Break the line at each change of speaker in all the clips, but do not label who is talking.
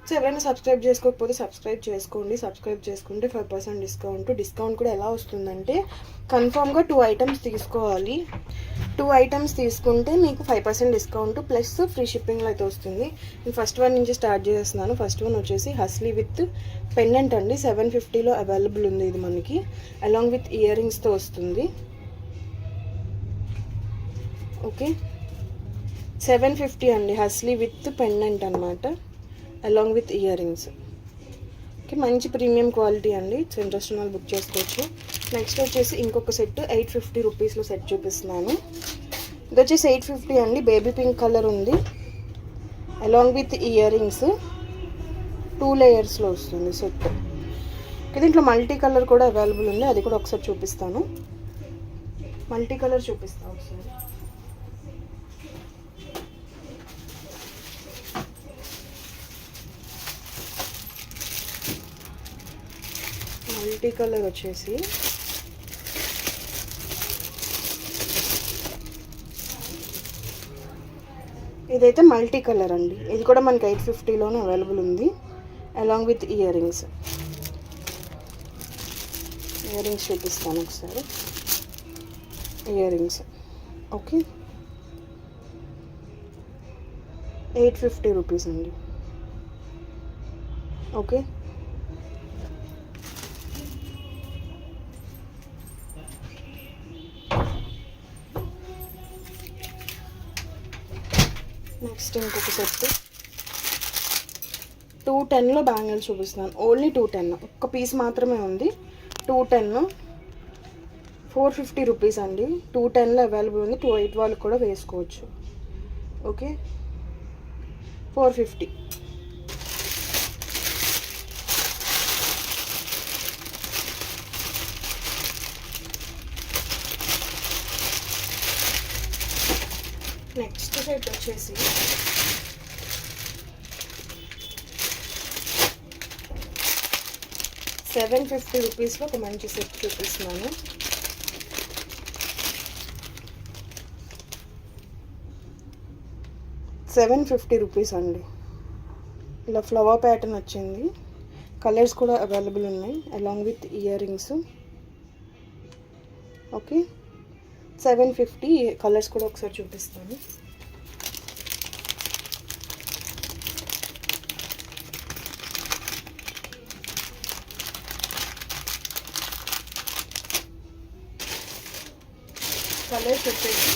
So ఎవరైనా subscribe చేసుకోకపోతే subscribe చేసుకోండి. సబ్స్క్రైబ్ చేసుకుంటే 5% డిస్కౌంట్ కూడా ఎలా వస్తుందంటే కన్ఫామ్గా 2 ఐటమ్స్ తీసుకోవాలి. 2 ఐటమ్స్ తీసుకుంటే మీకు 5% డిస్కౌంట్ ప్లస్ ఫ్రీ షిప్పింగ్లో అయితే వస్తుంది. నేను ఫస్ట్ వన్ నుంచి స్టార్ట్ చేస్తున్నాను. ఫస్ట్ వన్ వచ్చేసి హస్లీ విత్ పెండెంట్ అండి. 750లో అవైలబుల్ ఉంది. ఇది మనకి అలాంగ్ విత్ ఇయర్ రింగ్స్తో వస్తుంది. ఓకే, 750 అండి. హస్లీ విత్ పెండెంట్ అనమాట, along with ear rings. Okay, మంచి ప్రీమియం క్వాలిటీ అండి. సో ఇంట్రెస్ట్ ఉన్న వాళ్ళు బుక్ చేసుకోవచ్చు. నెక్స్ట్ వచ్చేసి ఇంకొక సెట్ 850 రూపీస్లో సెట్ చూపిస్తున్నాను. ఇది వచ్చేసి 850 అండి. బేబీ పింక్ కలర్ ఉంది, అలాంగ్ విత్ ఇయర్ రింగ్స్. 2 లేయర్స్లో వస్తుంది సెట్. దీంట్లో మల్టీ కలర్ కూడా అవైలబుల్ ఉంది. అది కూడా ఒకసారి చూపిస్తాను. మల్టీ కలర్ చూపిస్తాను ఒకసారి. మల్టీ కలర్ వచ్చేసి ఇదైతే మల్టీ కలర్ అండి. ఇది కూడా మనకి 850లోనే అవైలబుల్ ఉంది, along with ear rings. Ear rings చూపిస్తాను ఒకసారి. ఇయర్ రింగ్స్ ఓకే, 850 రూపీస్ అండి. ఓకే, నెక్స్ట్ ఇంకొక సెట్ 210లో బ్యాంగిల్స్ చూపిస్తున్నాను. ఓన్లీ 210, ఒక్క పీస్ మాత్రమే ఉంది. 210 450 రూపీస్ అండి. 210లో అవైలబుల్ ఉంది. 28 వాళ్ళకి కూడా వేసుకోవచ్చు. ఓకే, 450. నెక్స్ట్ సెట్ వచ్చేసి $750 రూపీస్లో ఒక మంచి సెట్ చూపిస్తున్నాను. $750 రూపీస్ అండి. ఇలా ఫ్లవర్ ప్యాటర్న్ వచ్చింది. కలర్స్ కూడా అవైలబుల్ ఉన్నాయి, along with ear rings. Okay, 750. Colours కూడా ఒకసారి చూపిస్తాను. కలర్స్ వచ్చేసి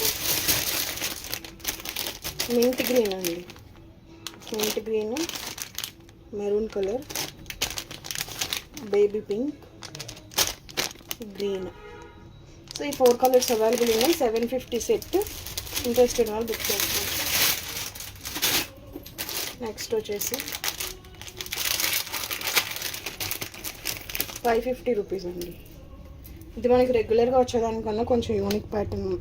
మింట్ గ్రీన్ అండి, mint green, maroon colour, baby pink, green. So ఈ 4 కలర్స్ అవైలబుల్ ఉన్నాయి. 750 సెట్. ఇంట్రెస్టెడ్ వాళ్ళు బుక్ చేసుకోవచ్చు. నెక్స్ట్ వచ్చేసి 550 రూపీస్ అండి. ఇది మనకి రెగ్యులర్గా వచ్చేదానికన్నా కొంచెం యూనిక్ ప్యాటర్న్.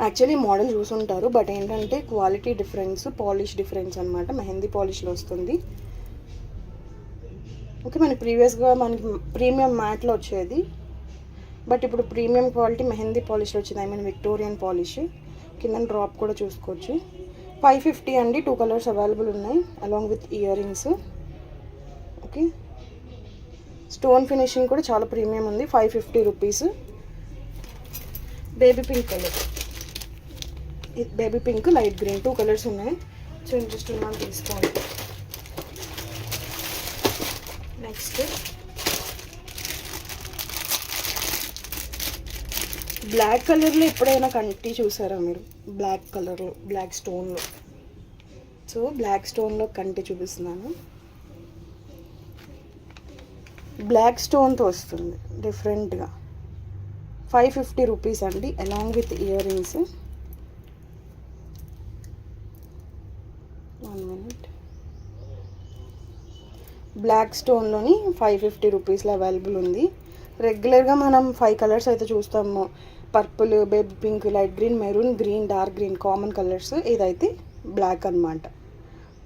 యాక్చువల్లీ మోడల్ చూసుంటారు, బట్ ఏంటంటే క్వాలిటీ డిఫరెన్స్, పాలిష్ డిఫరెన్స్ అనమాట. మెహందీ పాలిష్లో వస్తుంది. ఓకే, మనకి ప్రీవియస్గా మనకి ప్రీమియం మ్యాట్లో వచ్చేది, బట్ ఇప్పుడు ప్రీమియం క్వాలిటీ మెహందీ పాలిష్లో వచ్చింది. I mean Victorian polish. కింద డ్రాప్ కూడా చూసుకోవచ్చు. 550 అండి. 2 కలర్స్ అవైలబుల్ ఉన్నాయి, along with ear rings. Okay, stone finishing కూడా చాలా ప్రీమియం ఉంది. 550 rupees. Baby pink colour, baby pink, light green, 2 colours ఉన్నాయి. సో ఇంట్రెస్ట్ ఉన్న తీసుకోండి. నెక్స్ట్ బ్లాక్ కలర్లో ఎప్పుడైనా కంటి చూసారా మీరు? బ్లాక్ కలర్లో, బ్లాక్ స్టోన్లో. సో బ్లాక్ స్టోన్లో కంటి చూపిస్తున్నాను. బ్లాక్ స్టోన్తో వస్తుంది డిఫరెంట్గా. 550 రూపీస్ అండి, along with earrings. 1 minute. Black స్టోన్లోని 550 రూపీస్లో అవైలబుల్ ఉంది. రెగ్యులర్గా మనం 5 కలర్స్ అయితే చూస్తాము. Purple, baby pink, light green, maroon, green, dark green, common colours. ఇదైతే బ్లాక్ అనమాట.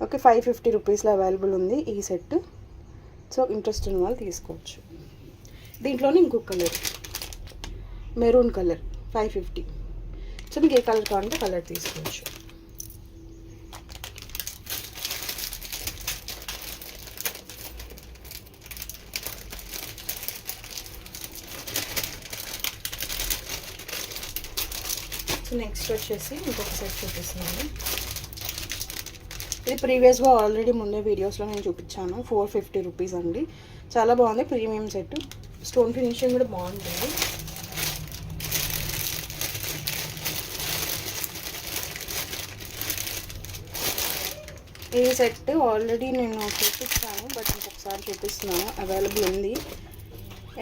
ఓకే, 550 రూపీస్లో అవైలబుల్ ఉంది ఈ సెట్. సో ఇంట్రెస్ట్ ఉన్న వాళ్ళు తీసుకోవచ్చు. దీంట్లోనే ఇంకొక కలర్, మెరూన్ కలర్, 550. సో మీకు ఏ కలర్ కావాలంటే కలర్ తీసుకోవచ్చు. సో నెక్స్ట్ వచ్చేసి ఇంకొక సెట్ చూపిస్తున్నాను. ఇది ప్రీవియస్గా ఆల్రెడీ ముందే వీడియోస్లో నేను చూపించాను. 450 రూపీస్ అండి. చాలా బాగుంది, ప్రీమియం సెట్. స్టోన్ ఫినిషింగ్ కూడా బాగుంటుంది. ఈ సెట్ ఆల్రెడీ నేను చూపించాను, బట్ ఇంకొకసారి చూపిస్తున్నాను. అవైలబుల్ ఉంది.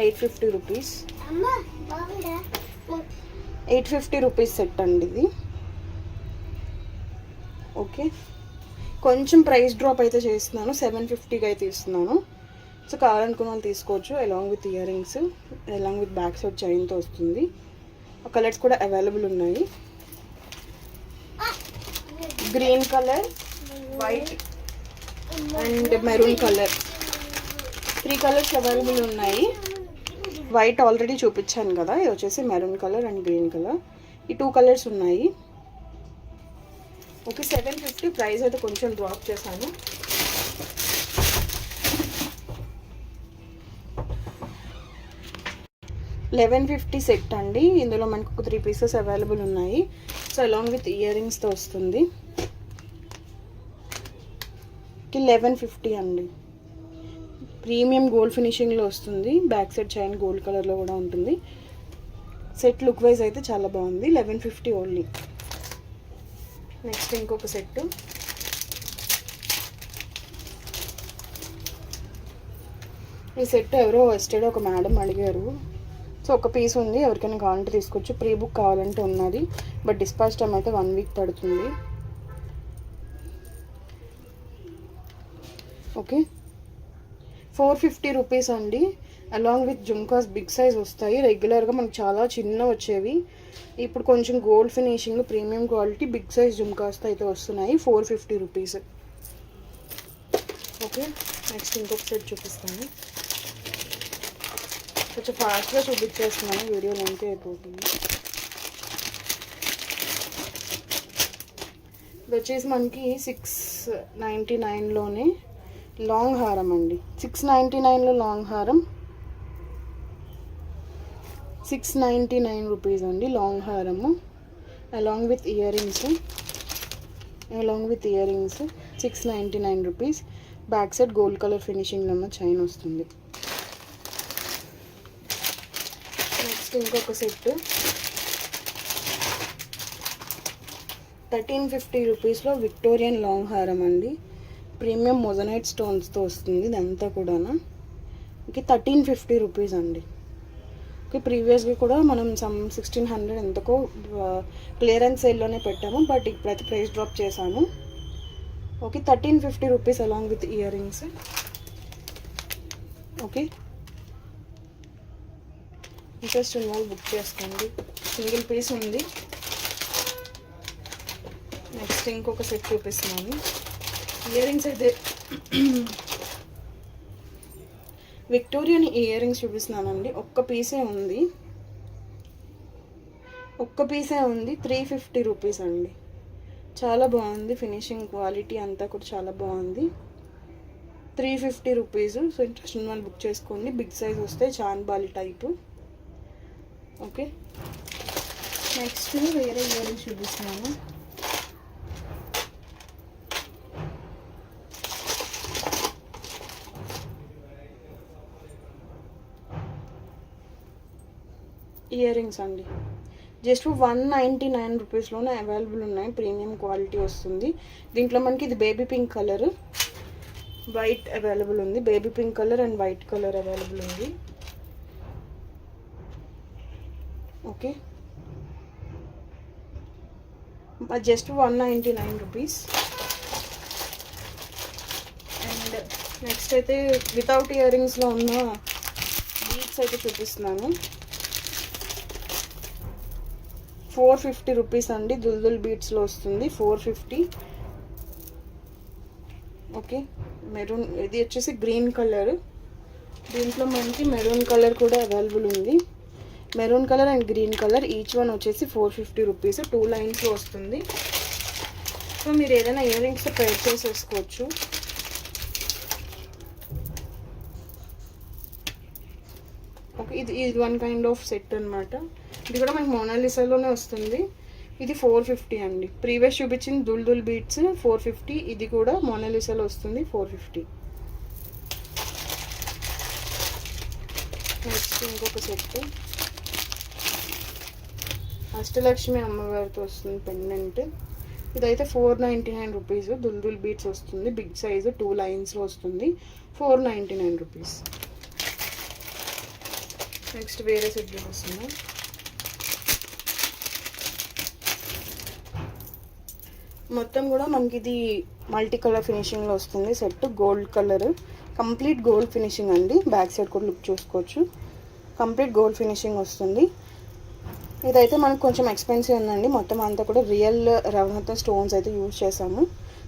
850 రూపీస్. 850 రూపీస్ సెట్ అండి ఇది. ఓకే, కొంచెం ప్రైస్ డ్రాప్ అయితే చేస్తున్నాను. 750కి అయితే ఇస్తున్నాను. సో కావాలనుకున్న వాళ్ళు తీసుకోవచ్చు. Along with earrings, along with back side చైన్తో వస్తుంది. ఆ కలర్స్ కూడా అవైలబుల్ ఉన్నాయి. Green colour, white and maroon colour, 3 colours available ఉన్నాయి. వైట్ ఆల్రెడీ చూపించాను కదా, ఇది వచ్చేసి maroon colour and green colour. ఈ 2 కలర్స్ ఉన్నాయి. ఓకే, 750 ప్రైస్ అయితే కొంచెం డ్రాప్ చేశాను. $1150 సెట్ అండి. ఇందులో మనకు ఒక 3 పీసెస్ అవైలబుల్ ఉన్నాయి. సో అలాంగ్ విత్ ఇయర్ రింగ్స్తో వస్తుంది. 1150 అండి. ప్రీమియం గోల్డ్ ఫినిషింగ్లో వస్తుంది. బ్యాక్ సైడ్ చైన్ గోల్డ్ కలర్లో కూడా ఉంటుంది. సెట్ లుక్ వైజ్ అయితే చాలా బాగుంది. 1150 ఓన్లీ. నెక్స్ట్ ఇంకొక సెట్. ఈ సెట్ ఎవరో ఎస్టర్డే ఒక మేడం అడిగారు. సో ఒక పీస్ ఉంది, ఎవరికైనా కావాలంటే తీసుకోవచ్చు. ప్రీ బుక్ కావాలంటే ఉన్నది, బట్ డిస్పాచ్ టైం అయితే 1 వీక్ పడుతుంది. ఓకే, 450 రూపీస్ అండి. Along with jhumkas big size వస్తాయి. రెగ్యులర్గా మనకు చాలా చిన్న వచ్చేవి, ఇప్పుడు కొంచెం gold finishing premium quality big size జుమ్కాస్తో అయితే వస్తున్నాయి. 450 రూపీస్. ఓకే, నెక్స్ట్ ఇంకొక సెట్ చూపిస్తాను. కొంచెం ఫాస్ట్గా చూపించేస్తున్నాను, వీడియో లెంత్ అయిపోతుంది. ఇది వచ్చేసి మనకి 699లోనే లాంగ్ హారం అండి. 699లో లాంగ్ హారం 699 రూపీస్ అండి. లాంగ్ హారము along with earrings, 699 rupees. Back side gold colour ఫినిషింగ్లో ఉన్న చైన్ వస్తుంది. నెక్స్ట్ ఇంకొక సెట్ 1350 రూపీస్లో విక్టోరియన్ లాంగ్ హారం అండి. ప్రీమియం మొజనైట్ స్టోన్స్తో వస్తుంది ఇదంతా కూడా. ఓకే, 1350 రూపీస్ అండి. ఓకే, ప్రీవియస్గా కూడా మనం 1600 ఎంతకో క్లియరెన్స్ సేల్లోనే పెట్టాము, బట్ ఇప్పుడైతే ప్రైస్ డ్రాప్ చేశాను. Okay, 1350 rupees along with ear rings. Okay, interest ఉన్న వాళ్ళు బుక్ చేసుకోండి. సింగిల్ పీస్ ఉంది. నెక్స్ట్ ఇంకొక సెట్ చూపిస్తున్నాను. ఇయర్ రింగ్స్ అయితే విక్టోరియన్ ఇయర్ రింగ్స్ చూపిస్తున్నానండి. ఒక్క పీసే ఉంది. 350 రూపీస్ అండి. చాలా బాగుంది, ఫినిషింగ్ క్వాలిటీ అంతా కూడా చాలా బాగుంది. 350 రూపీస్. సో ఇంట్రెస్ట్ ఉన్న వాళ్ళు బుక్ చేసుకోండి. బిగ్ సైజ్ వస్తాయి, చాన్బాలి టైపు. ఓకే, నెక్స్ట్ వేరే ఇయర్ రింగ్స్ చూపిస్తున్నాను. ఇయర్ రింగ్స్ అండి జస్ట్ 199 రూపీస్లోనే అవైలబుల్ ఉన్నాయి. ప్రీమియం క్వాలిటీ వస్తుంది. దీంట్లో మనకి ఇది baby pink colour, white available ఉంది. Baby pink colour and white colour available ఉంది. Okay, just 199 rupees. And next అయితే వితౌట్ ఇయర్ రింగ్స్లో ఉన్న బీడ్స్ అయితే చూపిస్తున్నాను. 450 రూపీస్ అండి. దుల్దుల్ బీడ్స్లో వస్తుంది 450. ఓకే, మెరూన్, ఇది వచ్చేసి గ్రీన్ కలర్. దీంట్లో మనకి మెరూన్ కలర్ కూడా అవైలబుల్ ఉంది. Maroon colour and green colour each one వచ్చేసి 450 రూపీస్. 2 లైన్స్లో వస్తుంది. సో మీరు ఏదైనా ఇయర్ రింగ్స్ పేర్ చేసేసుకోవచ్చు. ఓకే, ఇది వన్ కైండ్ ఆఫ్ సెట్ అనమాట. ఇది కూడా మనకి మోనాలిసాలోనే వస్తుంది. ఇది 450 అండి. ప్రీవియస్ చూపించిన దుల్ బీట్స్ 450, ఇది కూడా మోనాలిసాలో వస్తుంది 450. నెక్స్ట్ ఇంకొక సెట్ అష్టలక్ష్మి అమ్మవారితో వస్తుంది పెండెంట్. ఇదైతే 499 రూపీస్. దుల్ బీట్స్ వస్తుంది, బిగ్ సైజు 2 లైన్స్లో వస్తుంది, 499 రూపీస్. నెక్స్ట్ వేరే సెట్ చూపిస్తున్నాం. మొత్తం కూడా మనకి ఇది మల్టీ కలర్ ఫినిషింగ్లో వస్తుంది set. Gold colour, complete gold finishing అండి. బ్యాక్ సైడ్ కూడా లుక్ చూసుకోవచ్చు, కంప్లీట్ గోల్డ్ ఫినిషింగ్ వస్తుంది. ఇదైతే మనకు కొంచెం ఎక్స్పెన్సివ్ ఉందండి. మొత్తం అంతా కూడా రియల్ రవనత స్టోన్స్ అయితే యూజ్ చేసాము.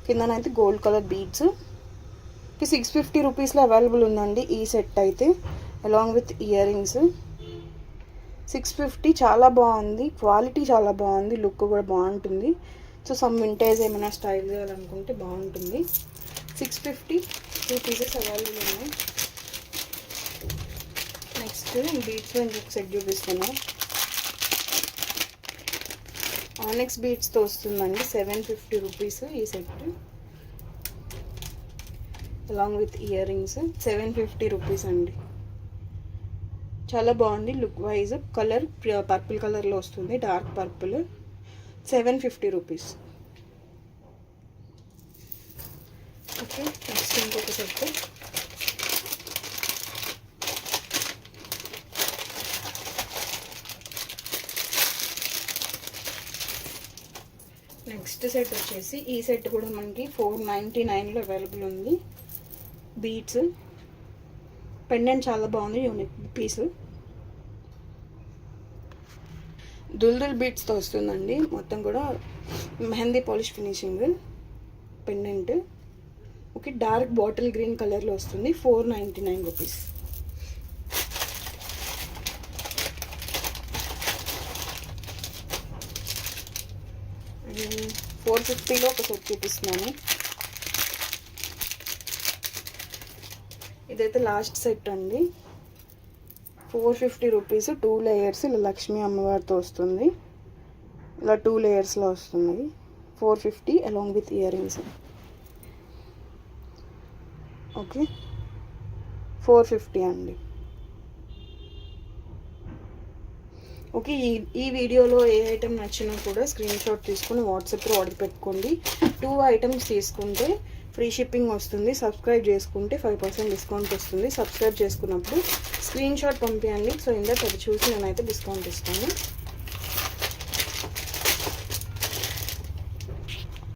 కిందనైతే గోల్డ్ కలర్ బీడ్స్. 650 రూపీస్లో అవైలబుల్ ఉందండి ఈ సెట్ అయితే, అలాంగ్ విత్ ఇయర్ రింగ్స్. 650 చాలా బాగుంది, క్వాలిటీ చాలా బాగుంది, లుక్ కూడా బాగుంటుంది. సో సమ్ వింటేజ్ ఏమైనా స్టైల్ చేయాలనుకుంటే బాగుంటుంది. 650 2 పీసెస్ అవైలబుల్ ఉన్నాయి. నెక్స్ట్ బీడ్స్లో ఇంకొక సెట్ చూపిస్తున్నాను. ఆనెక్స్ బీడ్స్తో వస్తుందండి, 750 రూపీస్ ఈ set, along with ear rings. 750 rupees అండి. చాలా బాగుంది లుక్ వైజ్. కలర్ పర్పుల్ కలర్లో వస్తుంది, dark purple. 750 rupees. Okay, next ఇంకొక సెట్. నెక్స్ట్ సెట్ వచ్చేసి ఈ సెట్ కూడా మనకి 499లో అవైలబుల్ ఉంది. బీడ్స్ పెండెంట్ చాలా బాగుంది, యూనిక్ పీస్. దుల్ బీట్స్తో వస్తుందండి. మొత్తం కూడా mehndi polish finishing pendant. Okay, dark bottle green కలర్లో వస్తుంది, 499 రూపీస్. అండ్ 450లో ఒక సెట్ చూపిస్తున్నాను. ఇదైతే లాస్ట్ సెట్ అండి. 450 రూపీస్, 2 లేయర్స్. ఇలా లక్ష్మీ అమ్మవారితో వస్తుంది, ఇలా 2 లేయర్స్లో వస్తుంది. 450 along with ear rings. Okay, 450 అండి. ఓకే, ఈ వీడియోలో ఏ ఐటెం నచ్చినా కూడా స్క్రీన్ షాట్ తీసుకుని వాట్సాప్లో ఆర్డర్ పెట్టుకోండి. 2 ఐటమ్స్ తీసుకుంటే ఫ్రీ షిప్పింగ్ వస్తుంది. సబ్స్క్రైబ్ చేసుకుంటే 5% డిస్కౌంట్ వస్తుంది. సబ్స్క్రైబ్ చేసుకున్నప్పుడు స్క్రీన్ షాట్ పంపించండి. సో ఇందాక అది చూసి నేనైతే డిస్కౌంట్ ఇస్తాను.